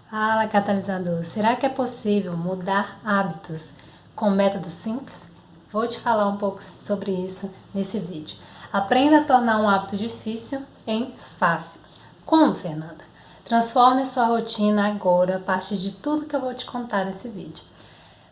Fala, catalisador! Será que é possível mudar hábitos com métodos simples? Vou te falar um pouco sobre isso nesse vídeo. Aprenda a tornar um hábito difícil em fácil. Como, Fernanda? Transforme a sua rotina agora a partir de tudo que eu vou te contar nesse vídeo.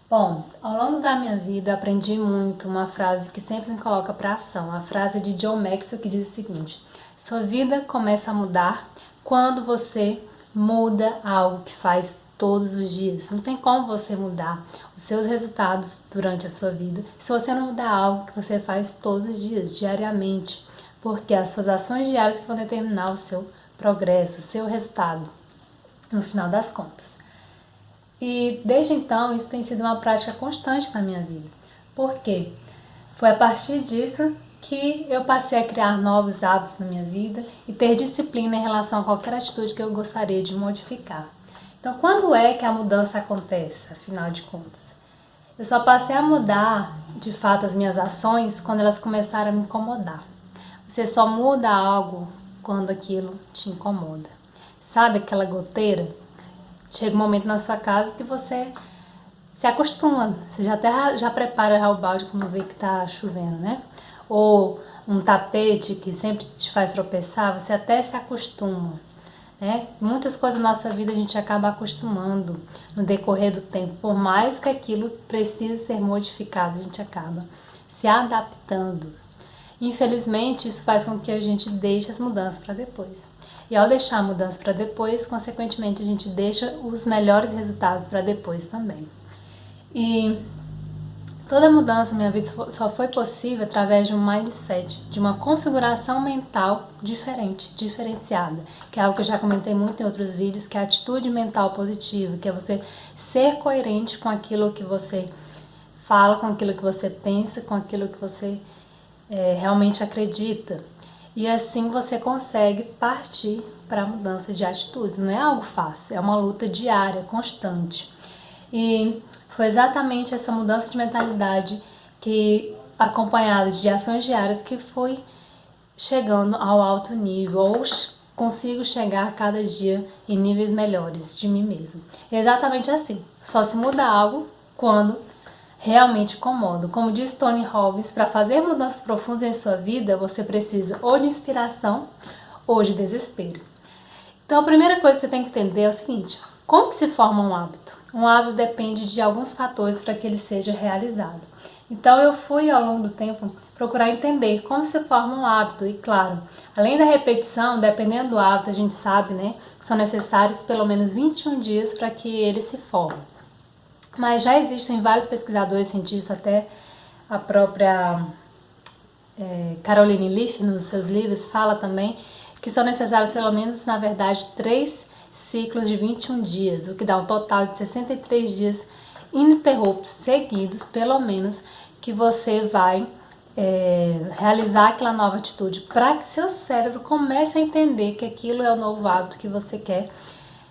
Bom, ao longo da minha vida eu aprendi muito uma frase que sempre me coloca para ação. A frase de John Maxwell que diz o seguinte: sua vida começa a mudar quando você muda algo que faz todos os dias. Não tem como você mudar os seus resultados durante a sua vida se você não mudar algo que você faz todos os dias, diariamente. Porque as suas ações diárias que vão determinar o seu progresso, o seu resultado, no final das contas. E desde então isso tem sido uma prática constante na minha vida. Por quê? Foi a partir disso que eu passei a criar novos hábitos na minha vida e ter disciplina em relação a qualquer atitude que eu gostaria de modificar. Então, quando é que a mudança acontece, afinal de contas? Eu só passei a mudar, de fato, as minhas ações quando elas começaram a me incomodar. Você só muda algo quando aquilo te incomoda. Sabe aquela goteira? Chega um momento na sua casa que você se acostuma, você já prepara o balde quando vê que está chovendo, né? Ou um tapete que sempre te faz tropeçar, você até se acostuma, né? Muitas coisas na nossa vida a gente acaba acostumando no decorrer do tempo, por mais que aquilo precise ser modificado, a gente acaba se adaptando. Infelizmente, isso faz com que a gente deixe as mudanças para depois. E ao deixar a mudança para depois, consequentemente, a gente deixa os melhores resultados para depois também. E toda mudança na minha vida só foi possível através de um mindset, de uma configuração mental diferente, diferenciada, que é algo que eu já comentei muito em outros vídeos, que é a atitude mental positiva, que é você ser coerente com aquilo que você fala, com aquilo que você pensa, com aquilo que você realmente acredita. E assim você consegue partir para a mudança de atitudes. Não é algo fácil, é uma luta diária, constante. E foi exatamente essa mudança de mentalidade que, acompanhada de ações diárias, que foi chegando ao alto nível, ou consigo chegar cada dia em níveis melhores de mim mesma. É exatamente assim, só se muda algo quando realmente incomoda. Como diz Tony Robbins, para fazer mudanças profundas em sua vida, você precisa ou de inspiração ou de desespero. Então a primeira coisa que você tem que entender é o seguinte: como que se forma um hábito? Um hábito depende de alguns fatores para que ele seja realizado. Então eu fui ao longo do tempo procurar entender como se forma um hábito. E claro, além da repetição, dependendo do hábito, a gente sabe, né, que são necessários pelo menos 21 dias para que ele se forme. Mas já existem vários pesquisadores, cientistas, até a própria Caroline Leaf, nos seus livros, fala também que são necessários pelo menos, na verdade, 3 ciclos de 21 dias, o que dá um total de 63 dias ininterruptos, seguidos, pelo menos, que você vai realizar aquela nova atitude, para que seu cérebro comece a entender que aquilo é o novo hábito que você quer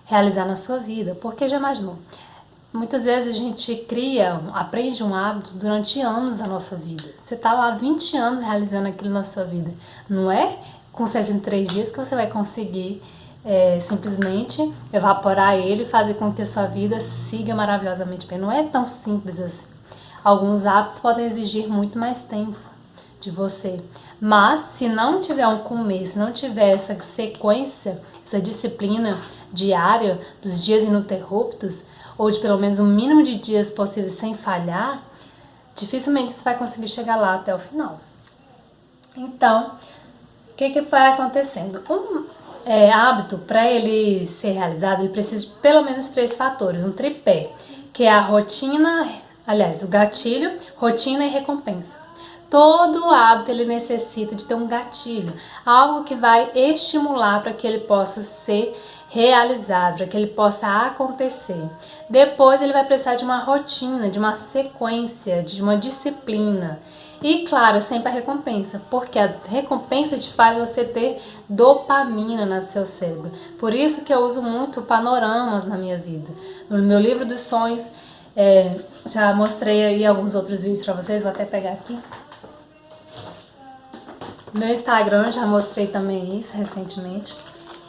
realizar na sua vida. Porque já imaginou? Muitas vezes a gente aprende um hábito durante anos da nossa vida. Você está lá 20 anos realizando aquilo na sua vida. Não é com 63 dias que você vai conseguir simplesmente evaporar ele e fazer com que a sua vida siga maravilhosamente bem. Não é tão simples assim. Alguns hábitos podem exigir muito mais tempo de você. Mas se não tiver um começo, se não tiver essa sequência, essa disciplina diária dos dias ininterruptos, ou de pelo menos um mínimo de dias possíveis sem falhar, dificilmente você vai conseguir chegar lá até o final. Então, o que vai acontecendo? Um hábito, para ele ser realizado, ele precisa de pelo menos 3 fatores, um tripé, que é a rotina, aliás, o gatilho, rotina e recompensa. Todo hábito ele necessita de ter um gatilho, algo que vai estimular para que ele possa ser realizado, para que ele possa acontecer. Depois ele vai precisar de uma rotina, de uma sequência, de uma disciplina. E claro, sempre a recompensa, porque a recompensa te faz você ter dopamina no seu cérebro. Por isso que eu uso muito panoramas na minha vida. No meu livro dos sonhos, já mostrei aí alguns outros vídeos para vocês, vou até pegar aqui. No meu Instagram já mostrei também isso recentemente.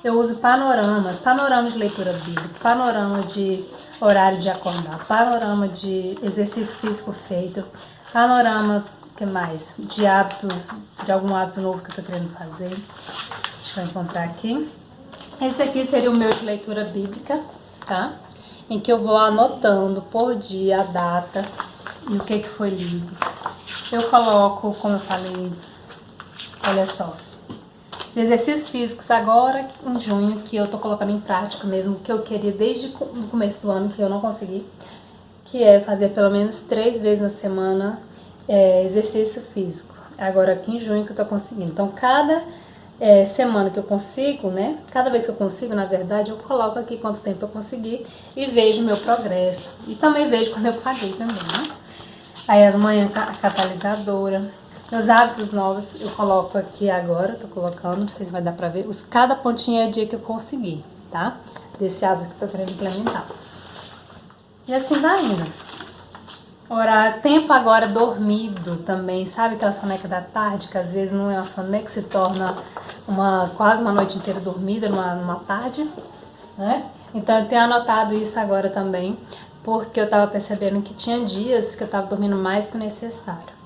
Eu uso panoramas, panorama de leitura bíblica, panorama de horário de acordar, panorama de exercício físico feito, panorama, que mais? De hábitos, de algum hábito novo que eu tô querendo fazer. Deixa eu encontrar aqui. Esse aqui seria o meu de leitura bíblica, tá? Em que eu vou anotando por dia a data e o que foi lido. Eu coloco, como eu falei, olha só, exercícios físicos agora em junho, que eu tô colocando em prática mesmo, que eu queria desde o começo do ano, que eu não consegui, que é fazer pelo menos 3 vezes na semana exercício físico. Agora aqui em junho que eu tô conseguindo. Então cada semana que eu consigo, né? Cada vez que eu consigo, na verdade, eu coloco aqui quanto tempo eu consegui e vejo o meu progresso. E também vejo quando eu paguei também, né? Aí as manhãs catalisadora. Meus hábitos novos eu coloco aqui agora, tô colocando, não sei se vai dar pra ver. Cada pontinho é o dia que eu consegui, tá? Desse hábito que eu tô querendo implementar. E assim vai indo. Horário, tempo agora dormido também, sabe aquela soneca da tarde, que às vezes não é uma soneca que se torna quase uma noite inteira dormida numa tarde, né? Então eu tenho anotado isso agora também, porque eu estava percebendo que tinha dias que eu estava dormindo mais que o necessário.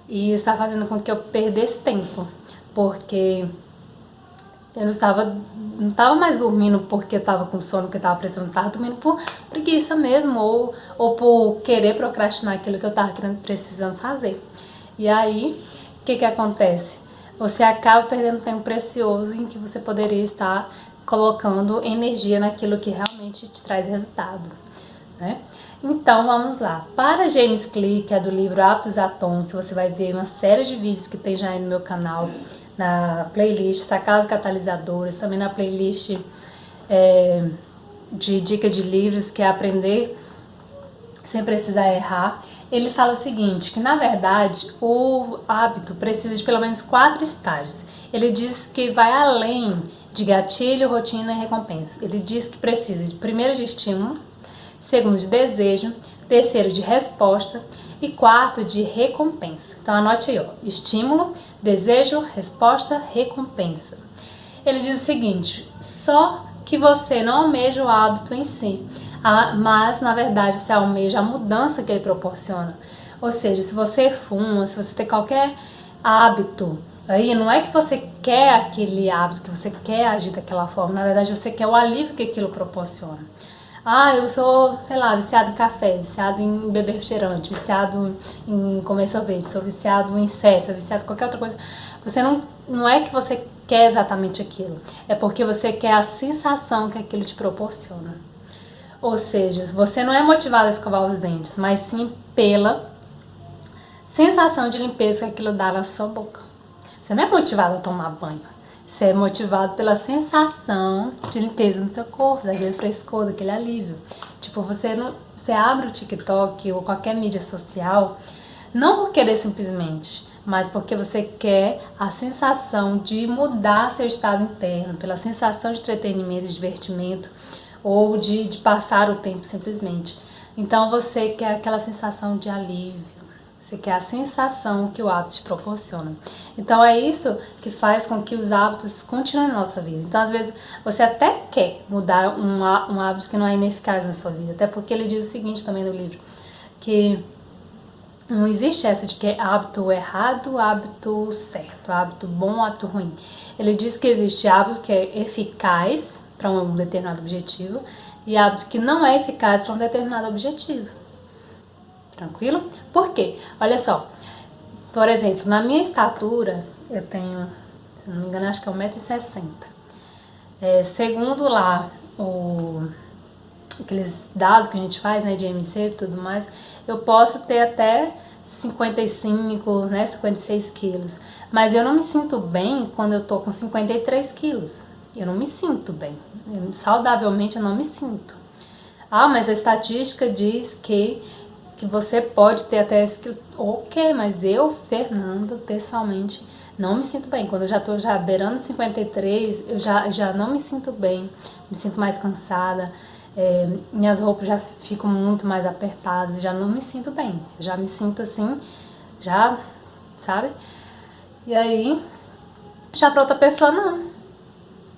E isso está fazendo com que eu perdesse tempo, porque eu não estava mais dormindo porque eu estava com sono, porque eu estava precisando, estava dormindo por preguiça mesmo, ou por querer procrastinar aquilo que eu estava precisando fazer. E aí, o que acontece? Você acaba perdendo tempo precioso em que você poderia estar colocando energia naquilo que realmente te traz resultado, né? Então vamos lá. Para James Clear, que é do livro Hábitos Atômicos, você vai ver uma série de vídeos que tem já aí no meu canal, na playlist Sacadas Catalisadoras, também na playlist de dicas de livros, que é Aprender Sem Precisar Errar. Ele fala o seguinte, que na verdade o hábito precisa de pelo menos 4 estágios. Ele diz que vai além de gatilho, rotina e recompensa. Ele diz que precisa de primeiro de estímulo, segundo de desejo, terceiro de resposta e quarto de recompensa. Então anote aí, ó, estímulo, desejo, resposta, recompensa. Ele diz o seguinte, só que você não almeja o hábito em si, mas na verdade você almeja a mudança que ele proporciona. Ou seja, se você fuma, se você tem qualquer hábito, aí não é que você quer aquele hábito, que você quer agir daquela forma, na verdade você quer o alívio que aquilo proporciona. Ah, eu sou, sei lá, viciado em café, viciado em beber refrigerante, viciado em comer sorvete, sou viciado em insetos, sou viciado em qualquer outra coisa. Você não é que você quer exatamente aquilo, é porque você quer a sensação que aquilo te proporciona. Ou seja, você não é motivado a escovar os dentes, mas sim pela sensação de limpeza que aquilo dá na sua boca. Você não é motivado a tomar banho. Você é motivado pela sensação de limpeza no seu corpo, daquele frescor, daquele alívio. Tipo, você abre o TikTok ou qualquer mídia social, não por querer simplesmente, mas porque você quer a sensação de mudar seu estado interno, pela sensação de entretenimento, de divertimento, ou de passar o tempo simplesmente. Então você quer aquela sensação de alívio. Você quer a sensação que o hábito te proporciona. Então é isso que faz com que os hábitos continuem na nossa vida. Então às vezes você até quer mudar um hábito que não é ineficaz na sua vida. Até porque ele diz o seguinte também no livro, que não existe essa de que é hábito errado, hábito certo, hábito bom, hábito ruim. Ele diz que existe hábito que é eficaz para um determinado objetivo e hábito que não é eficaz para um determinado objetivo. Tranquilo? Por quê? Olha só, por exemplo, na minha estatura, eu tenho, se não me engano, acho que é 1,60 m. Segundo lá, aqueles dados que a gente faz, né, de MC e tudo mais, eu posso ter até 55, né, 56 quilos. Mas eu não me sinto bem quando eu tô com 53 quilos. Eu não me sinto bem. Saudavelmente eu não me sinto. Ah, mas a estatística diz que você pode ter até esse quilo. Ok, mas eu, Fernanda, pessoalmente, não me sinto bem. Quando eu já tô beirando 53, eu já não me sinto bem. Me sinto mais cansada. Minhas roupas já ficam muito mais apertadas. Já não me sinto bem. Já me sinto assim, já, sabe? E aí, já pra outra pessoa não,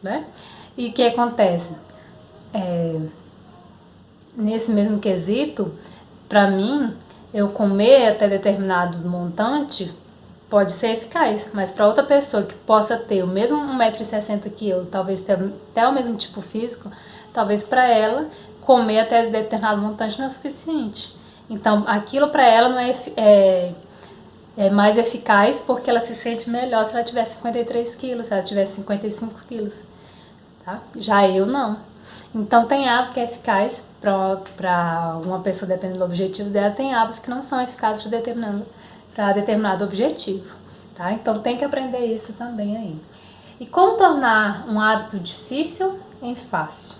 né? E o que acontece? Nesse mesmo quesito, para mim, eu comer até determinado montante pode ser eficaz, mas para outra pessoa que possa ter o mesmo 1,60 m que eu, talvez ter até o mesmo tipo físico, talvez para ela comer até determinado montante não é suficiente. Então, aquilo para ela não é mais eficaz porque ela se sente melhor se ela tiver 53 quilos, se ela tiver 55 quilos. Tá? Já eu não. Então tem hábito que é eficaz para uma pessoa, dependendo do objetivo dela, tem hábitos que não são eficazes para determinado objetivo. Tá? Então tem que aprender isso também aí. E como tornar um hábito difícil em fácil?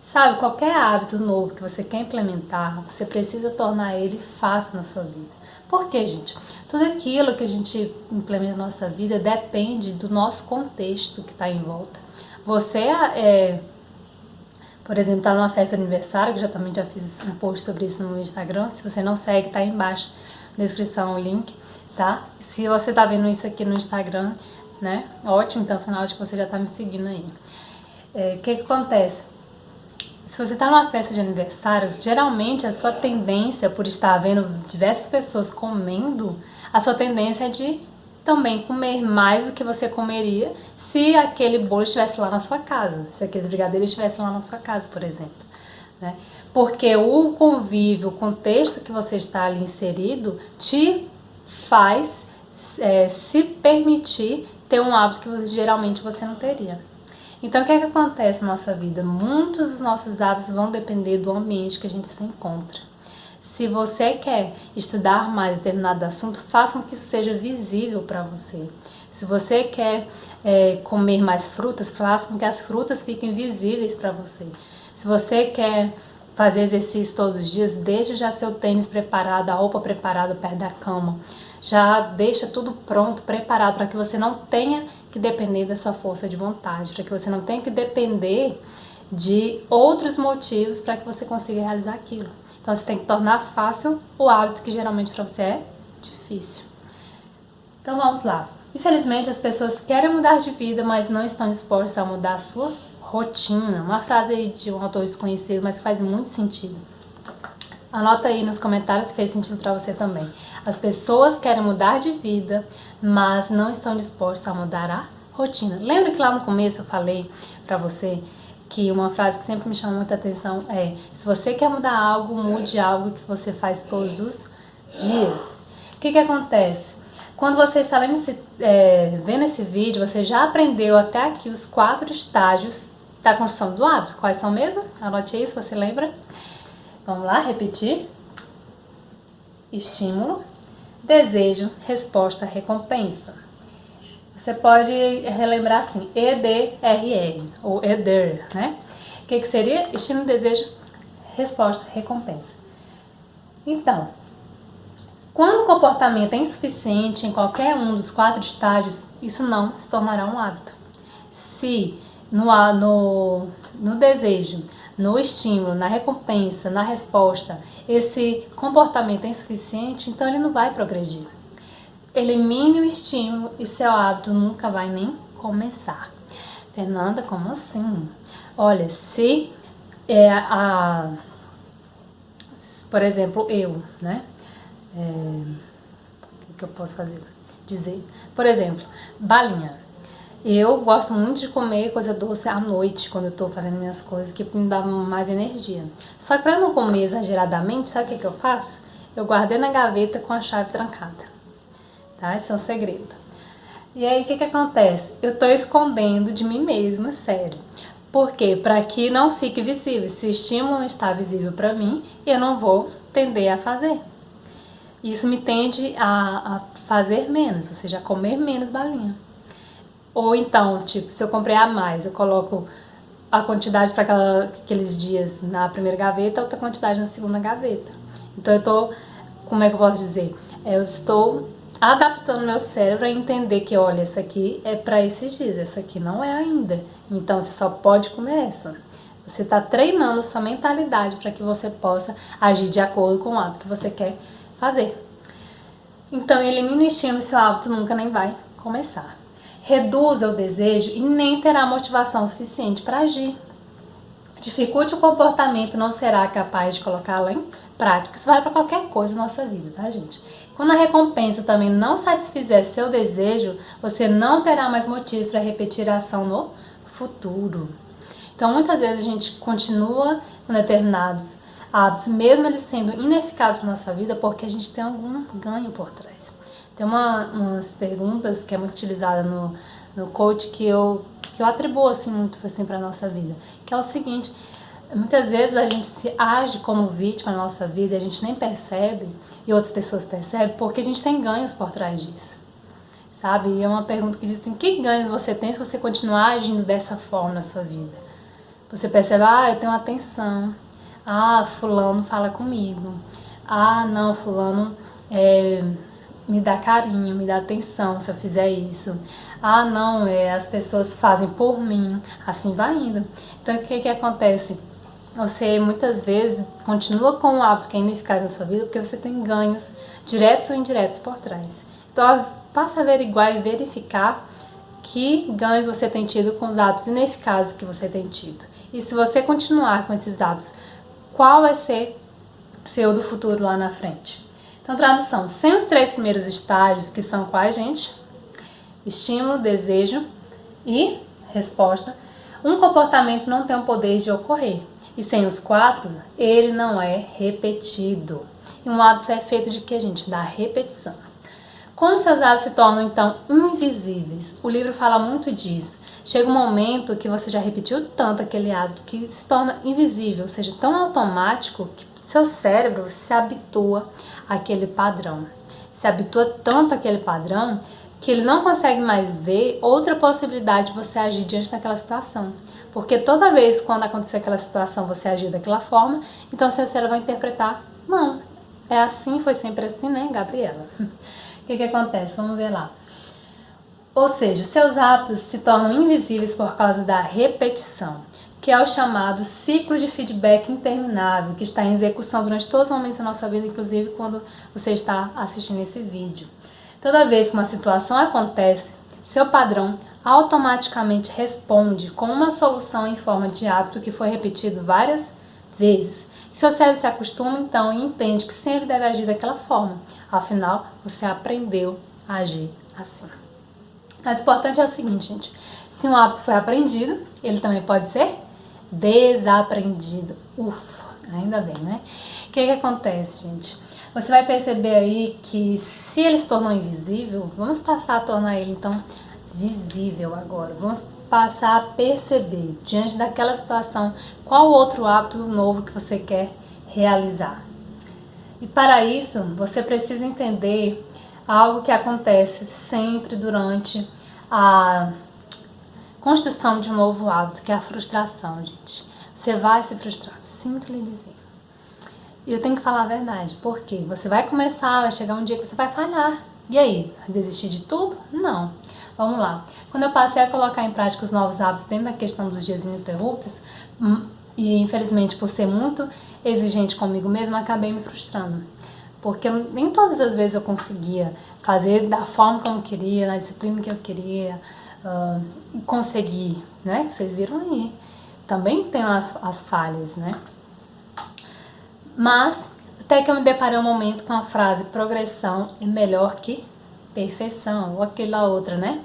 Sabe, qualquer hábito novo que você quer implementar, você precisa tornar ele fácil na sua vida. Por quê, gente? Tudo aquilo que a gente implementa na nossa vida depende do nosso contexto que está em volta. Você, por exemplo, está numa festa de aniversário, que também já fiz um post sobre isso no meu Instagram. Se você não segue, tá aí embaixo na descrição o link, tá? Se você está vendo isso aqui no Instagram, né? Ótimo, então sinal de que você já está me seguindo aí. O que acontece? Se você está numa festa de aniversário, geralmente a sua tendência, por estar vendo diversas pessoas comendo, a sua tendência é de também comer mais do que você comeria se aquele bolo estivesse lá na sua casa, se aqueles brigadeiros estivessem lá na sua casa, por exemplo. Né? Porque o convívio, o contexto que você está ali inserido, te faz se permitir ter um hábito que geralmente você não teria. Então, o que é que acontece na nossa vida? Muitos dos nossos hábitos vão depender do ambiente que a gente se encontra. Se você quer estudar mais determinado assunto, faça com que isso seja visível para você. Se você quer comer mais frutas, faça com que as frutas fiquem visíveis para você. Se você quer fazer exercício todos os dias, deixe já seu tênis preparado, a roupa preparada perto da cama. Já deixa tudo pronto, preparado, para que você não tenha que depender da sua força de vontade, para que você não tenha que depender de outros motivos para que você consiga realizar aquilo. Então você tem que tornar fácil o hábito que geralmente para você é difícil. Então vamos lá. Infelizmente as pessoas querem mudar de vida, mas não estão dispostas a mudar a sua rotina. Uma frase aí de um autor desconhecido, mas que faz muito sentido. Anota aí nos comentários se fez sentido para você também. As pessoas querem mudar de vida, mas não estão dispostas a mudar a rotina. Lembra que lá no começo eu falei para você que uma frase que sempre me chama muita atenção é: se você quer mudar algo, mude algo que você faz todos os dias. O que acontece? Quando você está vendo esse vídeo, você já aprendeu até aqui os 4 estágios da construção do hábito. Quais são mesmo? Anote aí se você lembra. Vamos lá, repetir. Estímulo, desejo, resposta, recompensa. Você pode relembrar assim, EDRR, ou EDR, né? O que seria? Estímulo, desejo, resposta, recompensa. Então, quando o comportamento é insuficiente em qualquer um dos 4 estágios, isso não se tornará um hábito. Se no desejo, no estímulo, na recompensa, na resposta, esse comportamento é insuficiente, então ele não vai progredir. Elimine o estímulo e seu hábito nunca vai nem começar. Fernanda, como assim? Olha, se por exemplo, eu, né? O que eu posso dizer? Por exemplo, balinha. Eu gosto muito de comer coisa doce à noite, quando eu tô fazendo minhas coisas, que me dá mais energia. Só que para não comer exageradamente, sabe o que eu faço? Eu guardei na gaveta com a chave trancada. Tá? Esse é um segredo. E aí, o que acontece? Eu tô escondendo de mim mesma, sério. Por quê? Para que não fique visível. Se o estímulo não está visível para mim, eu não vou tender a fazer. Isso me tende a fazer menos, ou seja, a comer menos balinha. Ou então, tipo, se eu comprei a mais, eu coloco a quantidade para aqueles dias na primeira gaveta, outra quantidade na segunda gaveta. Então eu tô, como é que eu posso dizer? Eu estou adaptando meu cérebro a entender que, olha, essa aqui é para esses dias, essa aqui não é ainda. Então você só pode comer essa. Você está treinando sua mentalidade para que você possa agir de acordo com o hábito que você quer fazer. Então elimine o estímulo e seu hábito nunca nem vai começar. reduza o desejo e nem terá motivação suficiente para agir. Dificulte o comportamento, não será capaz de colocá-lo em prática. Isso vale para qualquer coisa na nossa vida, tá, gente? Quando a recompensa também não satisfizer seu desejo, você não terá mais motivos para repetir a ação no futuro. Então, muitas vezes a gente continua com determinados hábitos, mesmo eles sendo ineficazes para nossa vida, porque a gente tem algum ganho por trás. Tem umas perguntas que é muito utilizada no coach que eu atribuo assim, muito assim, para a nossa vida, que é o seguinte: muitas vezes a gente se age como vítima na nossa vida e a gente nem percebe, e outras pessoas percebem, porque a gente tem ganhos por trás disso, sabe? E é uma pergunta que diz assim: que ganhos você tem se você continuar agindo dessa forma na sua vida? Você percebe: eu tenho atenção, fulano fala comigo, não, fulano me dá carinho, me dá atenção se eu fizer isso. Não, as pessoas fazem por mim. Assim vai indo. Então, o que acontece? Você, muitas vezes, continua com um hábito que é ineficaz na sua vida porque você tem ganhos diretos ou indiretos por trás. Então, passa a averiguar e verificar que ganhos você tem tido com os hábitos ineficazes que você tem tido. E se você continuar com esses hábitos, qual vai ser o seu do futuro lá na frente? Então, tradução: sem os 3 primeiros estágios, que são quais, gente? Estímulo, desejo e resposta, um comportamento não tem o poder de ocorrer. E sem os 4, ele não é repetido. E um hábito é feito de que, gente? Da repetição. Como seus hábitos se tornam, então, invisíveis? O livro fala muito disso. Chega um momento que você já repetiu tanto aquele hábito que se torna invisível, ou seja, tão automático que seu cérebro se habitua àquele padrão. Se habitua tanto àquele padrão que ele não consegue mais ver outra possibilidade de você agir diante daquela situação. Porque toda vez quando acontecer aquela situação você agir daquela forma, então seu cérebro vai interpretar: não, é assim, foi sempre assim, né, Gabriela? O que acontece? Vamos ver lá. Ou seja, seus hábitos se tornam invisíveis por causa da repetição, que é o chamado ciclo de feedback interminável, que está em execução durante todos os momentos da nossa vida, inclusive quando você está assistindo esse vídeo. Toda vez que uma situação acontece, seu padrão automaticamente responde com uma solução em forma de hábito que foi repetido várias vezes. Seu cérebro se acostuma então e entende que sempre deve agir daquela forma. Afinal, você aprendeu a agir assim. Mas o importante é o seguinte, gente: se um hábito foi aprendido, ele também pode ser desaprendido. Ufa, ainda bem, né? O que acontece, gente? Você vai perceber aí que se ele se tornou invisível, vamos passar a tornar ele então visível agora. Vamos passar a perceber, diante daquela situação, qual outro hábito novo que você quer realizar. E para isso, você precisa entender algo que acontece sempre durante a construção de um novo hábito, que é a frustração, gente. Você vai se frustrar, sinto lhe dizer. E eu tenho que falar a verdade, porque você vai começar, vai chegar um dia que você vai falhar. E aí, desistir de tudo? Não. Vamos lá. Quando eu passei a colocar em prática os novos hábitos dentro da questão dos dias ininterruptos, e infelizmente por ser muito exigente comigo mesma, acabei me frustrando. Porque nem todas as vezes eu conseguia fazer da forma como eu queria, na disciplina que eu queria, conseguir, né? Vocês viram aí. Também tem as falhas, né? Mas, até que eu me deparei um momento com a frase: progressão é melhor que perfeição. Ou aquela outra, né?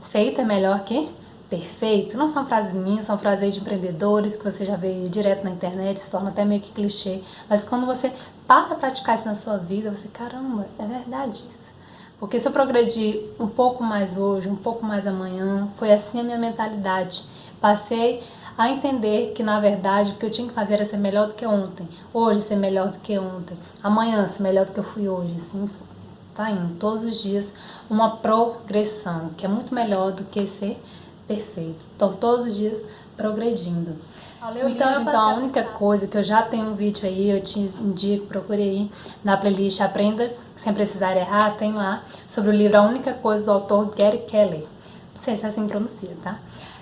Feito é melhor que perfeito. Não são frases minhas, são frases de empreendedores que você já vê direto na internet, se torna até meio que clichê. Mas quando você passa a praticar isso na sua vida, você, caramba, é verdade isso. Porque se eu progredir um pouco mais hoje, um pouco mais amanhã, foi assim a minha mentalidade. Passei a entender que, na verdade, o que eu tinha que fazer era ser melhor do que ontem. Hoje, ser melhor do que ontem. Amanhã, ser melhor do que eu fui hoje. Assim, vai indo. Todos os dias, uma progressão, que é muito melhor do que ser perfeito. Então, todos os dias, progredindo. Então, a única coisa que eu já tenho um vídeo aí, eu te indico, procure aí na playlist Aprenda Sem Precisar Errar, tem lá, sobre o livro A Única Coisa, do autor Gary Keller. Não sei se é assim pronuncia, tá?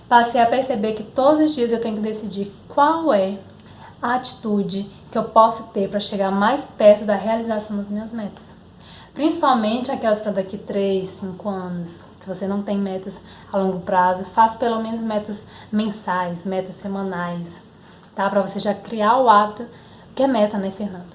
Passei a perceber que todos os dias eu tenho que decidir qual é a atitude que eu posso ter para chegar mais perto da realização das minhas metas. Principalmente aquelas para daqui 3, 5 anos. Se você não tem metas a longo prazo, faça pelo menos metas mensais, metas semanais, tá? Para você já criar o hábito, que é meta, né, Fernanda?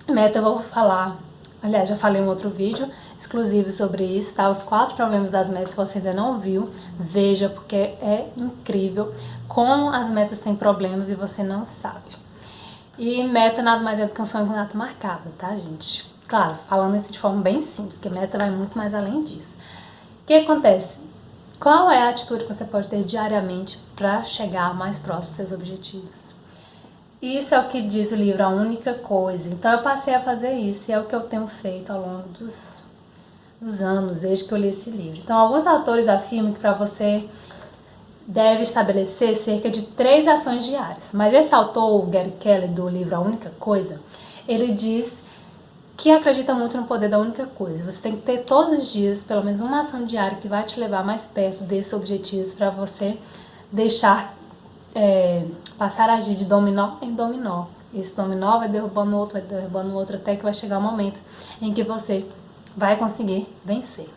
Meta eu vou falar, aliás, já falei em um outro vídeo exclusivo sobre isso, tá? Os 4 problemas das metas, se você ainda não viu, veja, porque é incrível como as metas têm problemas e você não sabe. E meta nada mais é do que um sonho com data marcada, tá, gente? Claro, falando isso de forma bem simples, que meta vai muito mais além disso. O que acontece? Qual é a atitude que você pode ter diariamente para chegar mais próximo dos seus objetivos? Isso é o que diz o livro, a única coisa. Então eu passei a fazer isso e é o que eu tenho feito ao longo dos anos, desde que eu li esse livro. Então alguns autores afirmam que para você deve estabelecer cerca de 3 ações diárias. Mas esse autor, o Gary Keller, do livro A Única Coisa, ele diz que acredita muito no poder da única coisa. Você tem que ter todos os dias pelo menos uma ação diária que vai te levar mais perto desses objetivos para você deixar passar a agir de dominó em dominó. Esse dominó vai derrubando o outro, até que vai chegar o momento em que você vai conseguir vencer.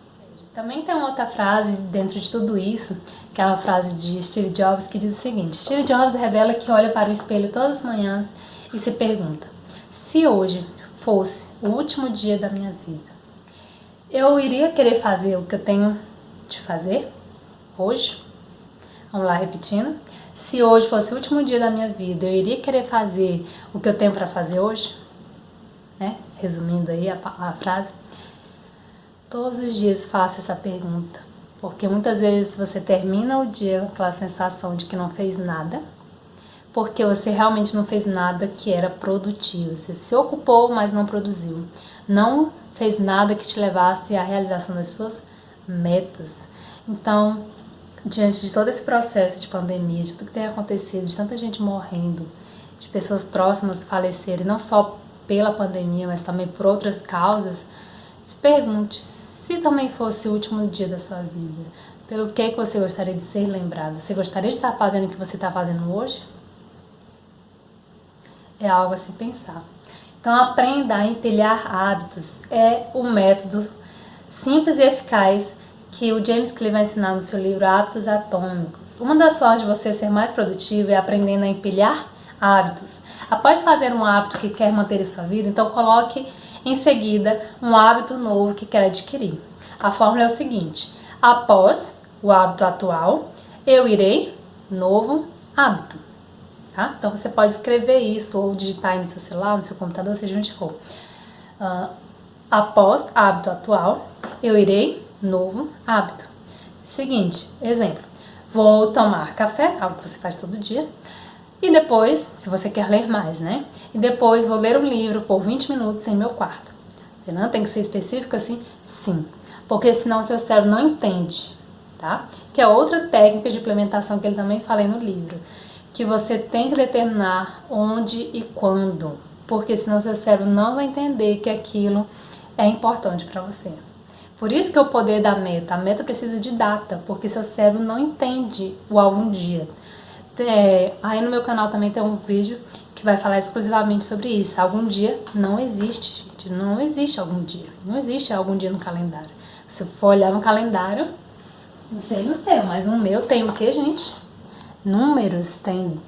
Também tem uma outra frase dentro de tudo isso, que é uma frase de Steve Jobs, que diz o seguinte: Steve Jobs revela que olha para o espelho todas as manhãs e se pergunta: se hoje fosse o último dia da minha vida, eu iria querer fazer o que eu tenho de fazer hoje? Vamos lá, repetindo. Se hoje fosse o último dia da minha vida, eu iria querer fazer o que eu tenho para fazer hoje? Né? Resumindo aí a frase. Todos os dias faça essa pergunta, porque muitas vezes você termina o dia com aquela sensação de que não fez nada, porque você realmente não fez nada que era produtivo. Você se ocupou, mas não produziu. Não fez nada que te levasse à realização das suas metas. Então, diante de todo esse processo de pandemia, de tudo que tem acontecido, de tanta gente morrendo, de pessoas próximas falecerem, não só pela pandemia, mas também por outras causas, se pergunte, se também fosse o último dia da sua vida, pelo que você gostaria de ser lembrado? Você gostaria de estar fazendo o que você está fazendo hoje? É algo a se pensar. Então, aprenda a empilhar hábitos. É um método simples e eficaz que o James Clear vai ensinar no seu livro Hábitos Atômicos. Uma das formas de você ser mais produtivo é aprendendo a empilhar hábitos. Após fazer um hábito que quer manter em sua vida, então coloque em seguida um hábito novo que quer adquirir. A fórmula é o seguinte: após o hábito atual, eu irei novo hábito. Tá? Então você pode escrever isso ou digitar aí no seu celular, no seu computador, seja onde for. Após hábito atual, eu irei novo hábito. Seguinte, exemplo, vou tomar café, algo que você faz todo dia, e depois, se você quer ler mais, né? E depois vou ler um livro por 20 minutos em meu quarto. Não tem que ser específico assim? Sim, porque senão o seu cérebro não entende, tá? Que é outra técnica de implementação que ele também fala aí no livro, que você tem que determinar onde e quando, porque senão seu cérebro não vai entender que aquilo é importante para você. Por isso que é o poder da meta. A meta precisa de data, porque seu cérebro não entende o algum dia. Aí no meu canal também tem um vídeo que vai falar exclusivamente sobre isso. Algum dia não existe, gente. Não existe algum dia. Não existe algum dia no calendário. Se for olhar no calendário, não sei no seu, mas no meu tem o que, gente? Números, tem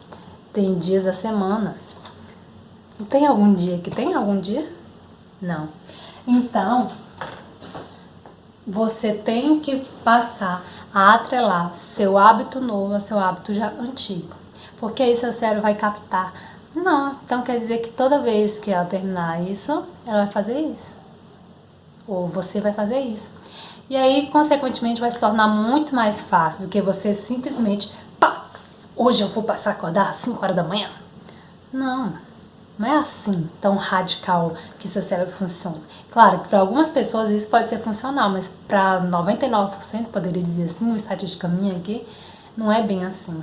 dias da semana. Não tem algum dia que tem algum dia? Não. Então, você tem que passar a atrelar seu hábito novo ao seu hábito já antigo. Porque aí seu cérebro vai captar. Não, então quer dizer que toda vez que ela terminar isso, ela vai fazer isso. Ou você vai fazer isso. E aí, consequentemente, vai se tornar muito mais fácil do que você simplesmente, pá, hoje eu vou passar a acordar às 5 horas da manhã. Não é assim tão radical que seu cérebro funciona. Claro que para algumas pessoas isso pode ser funcional, mas para 99%, poderia dizer assim, uma estatística minha aqui, não é bem assim.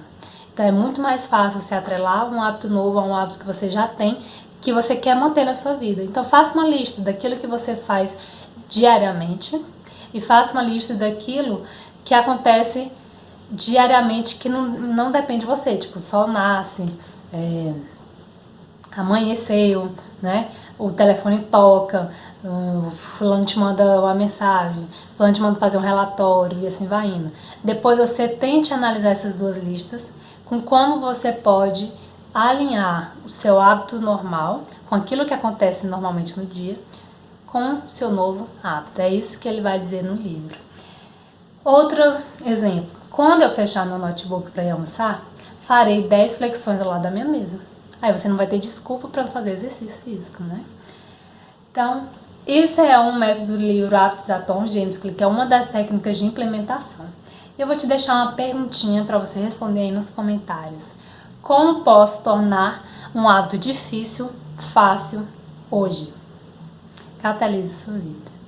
Então é muito mais fácil você atrelar um hábito novo a um hábito que você já tem, que você quer manter na sua vida. Então faça uma lista daquilo que você faz diariamente e faça uma lista daquilo que acontece diariamente que não depende de você. Tipo, o sol nasce, Amanheceu, né? O telefone toca, o fulano te manda uma mensagem, o fulano te manda fazer um relatório e assim vai indo. Depois você tente analisar essas duas listas com como você pode alinhar o seu hábito normal com aquilo que acontece normalmente no dia com o seu novo hábito. É isso que ele vai dizer no livro. Outro exemplo, quando eu fechar meu notebook para ir almoçar, farei 10 flexões ao lado da minha mesa. Aí você não vai ter desculpa para fazer exercício físico, né? Então, isso é um método do livro Hábitos Atômicos de James Clear, que é uma das técnicas de implementação. Eu vou te deixar uma perguntinha para você responder aí nos comentários. Como posso tornar um hábito difícil fácil hoje? Catalise sua vida.